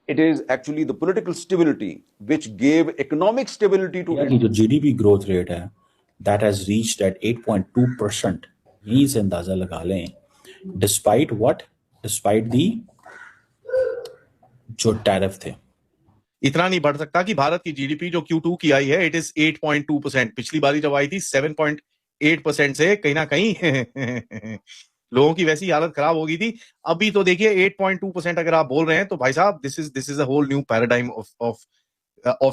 It is actually the political stability which gave economic stability to India की जो GDP growth rate है that has reached eight 8.2%, यहीं से अंदाजा लगा लें डिस्पाइट व्हाट, डिस्पाइट दी जो टैरिफ थे। इतना नहीं बढ़ सकता कि भारत की जीडीपी जो Q2 की आई है इट इज 8.2%। पिछली बारी जब आई थी 7.8% से कहीं ना कहीं लोगों की वैसी हालत खराब हो गई थी। अभी तो देखिए 8.2% अगर आप बोल रहे हैं तो भाई साहब this is a whole new paradigm of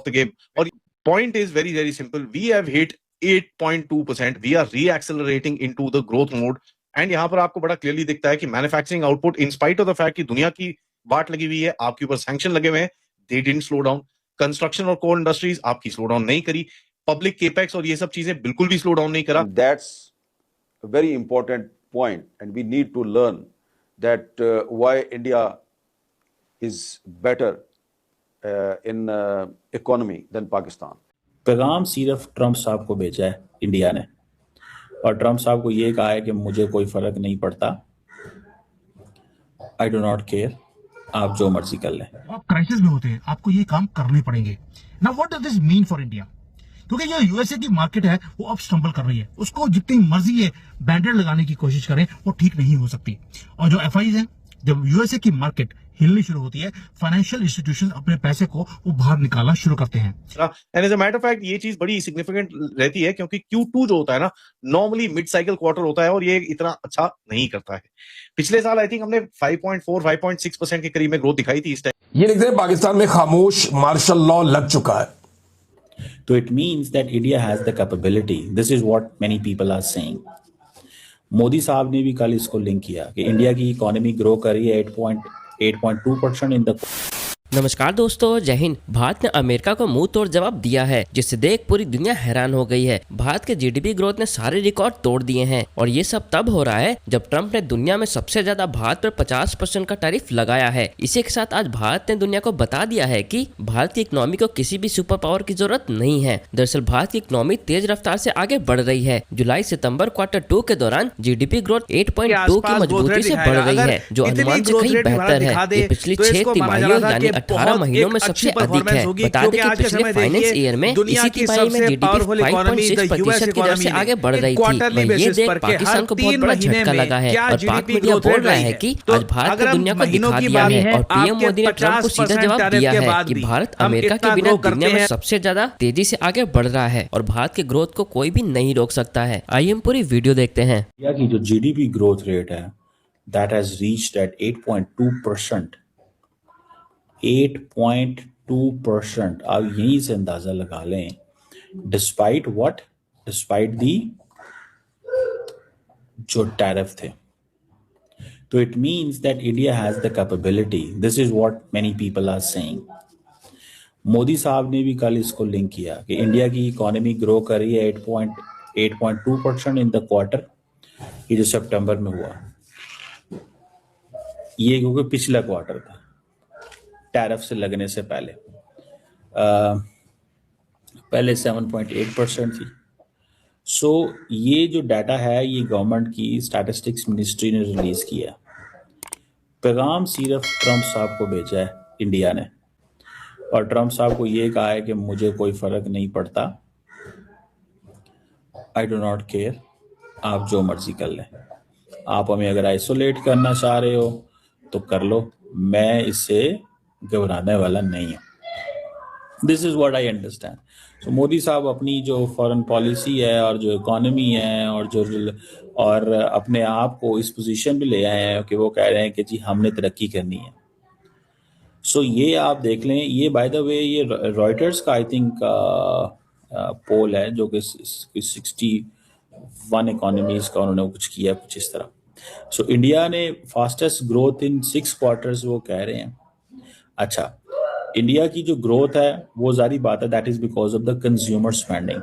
the game. और point is very very simple, we have hit 8.2%, we are reaccelerating into the growth mode. And यहां पर आपको बड़ा क्लियरली दिखता है कि manufacturing output in spite of the fact कि दुनिया की बाट लगी हुई है, आपके ऊपर सैंक्शन लगे हुए हैं, they didn't slow down. Construction और कोर इंडस्ट्रीज आपकी स्लो डाउन नहीं करी, पब्लिक केपेक्स और ये सब चीजें बिल्कुल भी स्लो डाउन नहीं करा। That's a very important point, and we need to learn that why India is better in economy than Pakistan. पैगाम सिर्फ ट्रंप साहब को भेजा है इंडिया ने, और ट्रंप साहब को ये कहा है कि मुझे कोई फर्क नहीं पड़ता, आई डू नॉट केयर, आप जो मर्जी कर लें। आप क्राइसिस में होते हैं, आपको ये काम करने पड़ेंगे। Now what does this mean for India? क्योंकि जो यूएसए की मार्केट है वो अब स्टम्बल कर रही है, उसको जितनी मर्जी है बैंडेड लगाने की कोशिश करें वो ठीक नहीं हो सकती। और जो एफआईज है, जब यूएसए की मार्केट हिलनी शुरू होती है, फाइनेंशियल इंस्टीट्यूशन अपने पैसे को वो बाहर निकालना शुरू करते हैं। And as a matter of fact ये चीज बड़ी सिग्निफिकेंट रहती है क्योंकि Q2 जो होता है ना नॉर्मली मिड साइकिल क्वार्टर होता है और ये इतना अच्छा नहीं करता है। पिछले साल आई थिंक हमने 5.4-5.6% के करीब में ग्रोथ दिखाई थी इस टाइम। ये लिखते हैं पाकिस्तान में खामोश मार्शल लॉ लग चुका है। तो it means that India has the capability, this is what many people are saying. Modi साहब ने भी कल इसको लिंक किया कि इंडिया की इकोनॉमी ग्रो कर रही है 8.2% इन द। नमस्कार दोस्तों, जय हिंद। भारत ने अमेरिका को मुंह तोड़ जवाब दिया है, जिससे देख पूरी दुनिया हैरान हो गई है। भारत के जीडीपी ग्रोथ ने सारे रिकॉर्ड तोड़ दिए हैं और ये सब तब हो रहा है जब ट्रंप ने दुनिया में सबसे ज्यादा भारत पर 50% का टैरिफ लगाया है। इसी के साथ आज भारत ने दुनिया को बता दिया है कि भारत की इकोनॉमी को किसी भी सुपर पावर की जरूरत नहीं है। दरअसल भारत की इकोनॉमी तेज रफ्तार से आगे बढ़ रही है। जुलाई सितंबर Q2 के दौरान जीडीपी ग्रोथ 8.2 की मजबूती से बढ़ रही है, जो अनुमान से कहीं बेहतर है। ये पिछली 6 तिमाहियों यानी 18 महीनों में सबसे अधिक है। बता दें कि पिछले फाइनेंस ईयर में इसी तिमाही में जीडीपी 5.6% की दर से आगे बढ़ रही थी। वहीं ये देख पाकिस्तान को बहुत बड़ा झटका लगा है और पाक मीडिया बोल रहा है कि आज भारत ने दुनिया को दिखा दिया है और पीएम मोदी ने ट्रंप को सीधा जवाब दिया है कि भारत अमेरिका के बिना दुनिया में सबसे ज्यादा तेजी से आगे बढ़ रहा है और भारत के ग्रोथ को कोई भी नहीं रोक सकता है। आइए हम पूरी वीडियो देखते हैं। इंडिया की जो जीडीपी ग्रोथ रेट है दैट हैज रीच्ड एट 8.2%, 8.2%, आप यहीं से अंदाजा लगा लें डिस्पाइट व्हाट, डिस्पाइट दी जो टैरिफ थे। तो it means that India has the capability, this is what many people are saying. Modi साहब ने भी कल इसको लिंक किया कि इंडिया की इकोनॉमी ग्रो कर रही है 8.2% इन द क्वार्टर, ये जो सितंबर में हुआ, ये क्योंकि पिछला क्वार्टर था टैरिफ से लगने से पहले। पहले 7.8% थी। सो ये जो डाटा है ये गवर्नमेंट की स्टैटिस्टिक्स मिनिस्ट्री ने रिलीज किया। पैगाम सिर्फ ट्रंप साहब को भेजा है इंडिया ने, और ट्रंप साहब को ये कहा है कि मुझे कोई फर्क नहीं पड़ता, आई डू नॉट केयर, आप जो मर्जी कर लें। आप हमें अगर आइसोलेट करना चाह रहे हो तो कर लो, मैं इससे घबराने वाला नहीं हूं। This is what I understand. So Modi साहब अपनी जो फॉरेन पॉलिसी है और जो इकोनॉमी है और अपने आप को इस पोजीशन पे ले आए हैं कि वो कह रहे हैं कि जी हमने तरक्की करनी है। सो ये आप देख लें, ये बाय द वे ये रॉयटर्स का आई थिंक पोल है जो कि 61 इकोनॉमीज का उन्होंने कुछ किया, कुछ इस तरह। सो इंडिया ने फास्टेस्ट ग्रोथ इन 6 क्वार्टर्स वो कह रहे हैं। अच्छा, इंडिया की जो ग्रोथ है वो जारी बात है that is because of the consumer spending.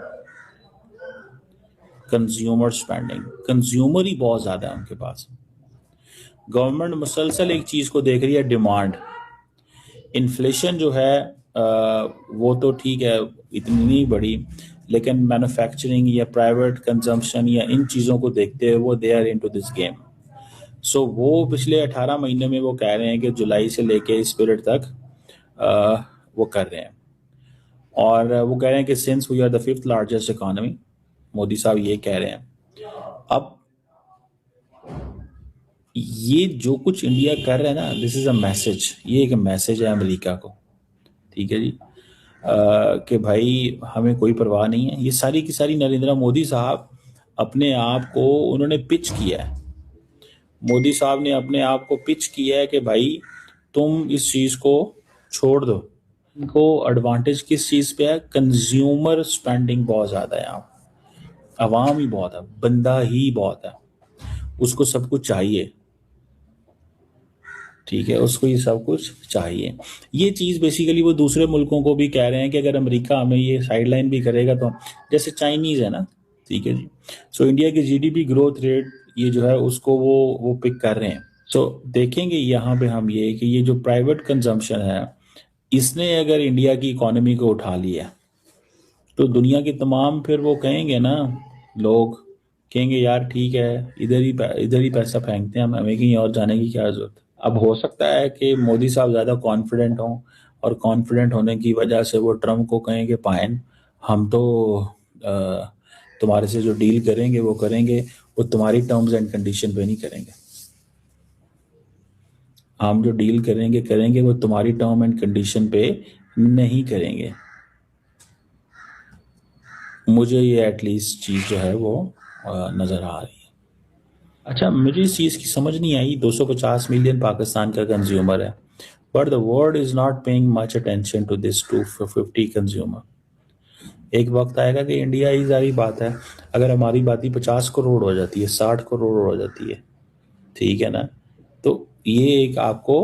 Consumer ही बहुत ज्यादा है उनके पास। गवर्नमेंट मुसलसल एक चीज को देख रही है, डिमांड। इन्फ्लेशन जो है वो तो ठीक है, इतनी नहीं बढ़ी, लेकिन मैन्युफैक्चरिंग या प्राइवेट कंजम्पशन या इन चीज़ों को देखते हुए वो they are into this game. So वो पिछले 18 महीने में वो कह रहे हैं कि जुलाई से लेके इस पीरियड तक वो कर रहे हैं। और वो कह रहे हैं कि since we are the 5th largest economy, Modi साहब ये कह रहे हैं। अब ये जो कुछ इंडिया कर रहा है ना, दिस इज अ मैसेज, ये एक मैसेज है अमेरिका को, ठीक है जी, कि भाई हमें कोई परवाह नहीं है। ये सारी की सारी नरेंद्र मोदी साहब अपने आप को उन्होंने पिच किया है। मोदी साहब ने अपने आप को पिच किया है कि भाई तुम इस चीज़ को छोड़ दो। इनको एडवांटेज किस चीज़ पे है? कंज्यूमर स्पेंडिंग बहुत ज़्यादा है यहाँ, आवाम ही बहुत है, बंदा ही बहुत है, उसको सब कुछ चाहिए, ठीक है, उसको ये सब कुछ चाहिए। ये चीज़ बेसिकली वो दूसरे मुल्कों को भी कह रहे हैं कि अगर अमेरिका हमें ये साइडलाइन भी करेगा तो, जैसे चाइनीज़ है ना, ठीक है जी। सो इंडिया की जीडीपी ग्रोथ रेट ये जो है उसको वो पिक कर रहे हैं। सो देखेंगे यहाँ पे हम ये कि ये जो प्राइवेट कंजम्पशन है इसने अगर इंडिया की इकोनॉमी को उठा लिया तो दुनिया के तमाम फिर वो कहेंगे ना, लोग कहेंगे यार ठीक है, इधर ही पैसा फेंकते हैं, हमें कहीं और जाने की क्या जरूरत। अब हो सकता है कि मोदी साहब ज़्यादा कॉन्फिडेंट हों और कॉन्फिडेंट होने की वजह से वो ट्रम्प को कहें कि पायन हम तो तुम्हारे से जो डील करेंगे वो करेंगे, वो तुम्हारी टर्म्स एंड कंडीशन पे नहीं करेंगे। हम जो डील करेंगे वो तुम्हारी टर्म एंड कंडीशन पे नहीं करेंगे। मुझे ये एटलीस्ट चीज़ जो है वो नज़र आ रही है। अच्छा, मुझे इस चीज़ की समझ नहीं आई, 250 मिलियन पाकिस्तान का कंज्यूमर है, but the world is not paying much attention to this 250 consumer. एक वक्त आएगा कि इंडिया ही सारी बात है, अगर हमारी बात ही 50 करोड़ हो जाती है, 60 करोड़ हो जाती है, ठीक है ना, तो ये एक आपको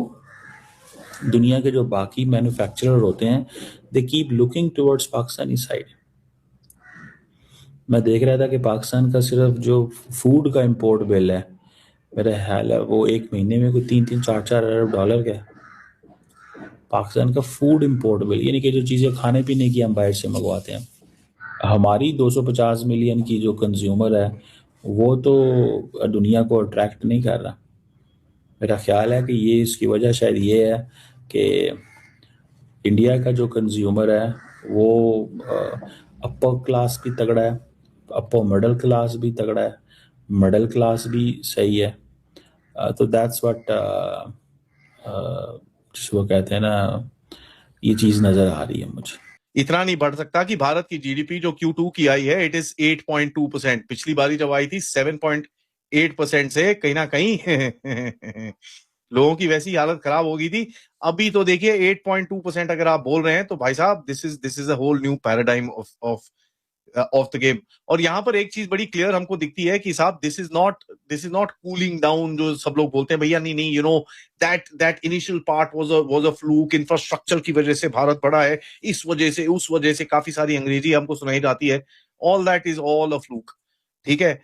दुनिया के जो बाकी मैन्युफैक्चरर होते हैं they keep looking towards Pakistani side. मैं देख रहा था कि पाकिस्तान का सिर्फ जो फूड का इंपोर्ट बिल है, मेरा ख्याल है वो एक महीने में कोई 3-4 अरब डॉलर का है। पाकिस्तान का फूड इंपोर्ट बिल, यानी कि जो चीज़ें खाने पीने की हम बाहर से मंगवाते हैं। हमारी 250 मिलियन की जो कंज्यूमर है वो तो दुनिया को अट्रैक्ट नहीं कर रहा। मेरा ख्याल है कि ये इसकी वजह शायद ये है कि इंडिया का जो कंज्यूमर है वो अपर क्लास भी तगड़ा है, अपर मिडिल क्लास भी तगड़ा है, मिडिल क्लास भी सही है। तो दैट्स व्हाट जिसको कहते हैं ना, ये चीज़ नज़र आ रही है मुझे। इतना नहीं बढ़ सकता कि भारत की जीडीपी जो Q2 की आई है, इट इज 8.2%। पिछली बारी जब आई थी 7.8% से कहीं ना कहीं लोगों की वैसी हालत खराब हो गई थी। अभी तो देखिए 8.2% अगर आप बोल रहे हैं तो भाई साहब this is a whole new paradigm of the game. और यहां पर एक चीज बड़ी क्लियर हमको दिखती है कि साहब this is not cooling down, जो सब लोग बोलते हैं भैया नहीं you know that initial part was a fluke, infrastructure की वजह से भारत बढ़ा है, इस वजह से उस वजह से, काफी सारी अंग्रेजी हमको सुनाई जाती है, all that is all a fluke, ठीक है।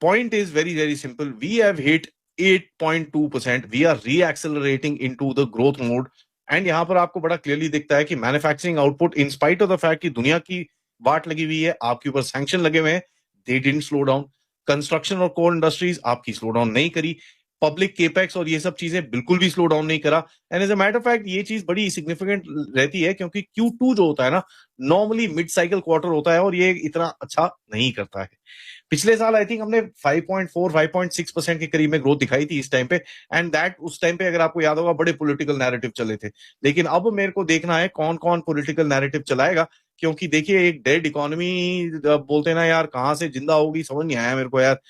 Point is very very simple, we have hit 8.2%, we are reaccelerating into the growth mode. And यहां पर आपको बड़ा क्लियरली दिखता है कि manufacturing output, in spite of the fact कि दुनिया की वाट लगी हुई है, आपके ऊपर सैंक्शन लगे हुए हैं, they didn't slow down. Construction और कोर इंडस्ट्रीज आपकी स्लो डाउन नहीं करी, पब्लिक केपेक्स और ये सब चीजें बिल्कुल भी स्लो डाउन नहीं करा। And as a matter of fact ये चीज बड़ी सिग्निफिकेंट रहती है क्योंकि Q2 जो होता है ना, नॉर्मली मिड साइकिल क्वार्टर होता है और ये इतना अच्छा नहीं करता है। पिछले साल आई थिंक हमने 5.6% के करीब में ग्रोथ दिखाई थी इस टाइम पे, एंड दैट उस टाइम पे अगर आपको याद होगा बड़े पॉलिटिकल नैरेटिव चले थे। लेकिन अब मेरे को देखना है कौन कौन पॉलिटिकल नैरेटिव चलाएगा, क्योंकि देखिए एक डेड इकोनॉमी बोलते हैं ना यार, कहां से जिंदा होगी समझ नहीं आया मेरे को यार।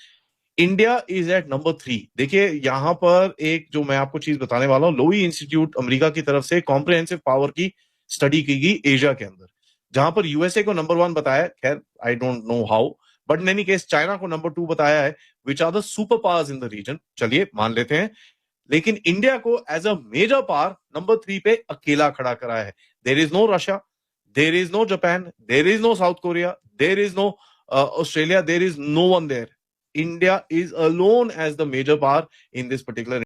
India is at number 3। देखिए यहां पर एक जो मैं आपको चीज बताने वाला हूं, लोई इंस्टीट्यूट अमेरिका की तरफ से कॉम्प्रिहेंसिव पावर की स्टडी की गई एशिया के अंदर, जहां पर यूएसए को नंबर 1 बताया, खैर I don't know how, but in any case China को नंबर 2 बताया है, which are the super powers in the region, चलिए मान लेते हैं। लेकिन इंडिया को as a major power number 3 पे अकेला खड़ा करा है। There is no Russia, there is no Japan, there is no South Korea, there is no Australia, there is no one there. India is alone as the major power in this particular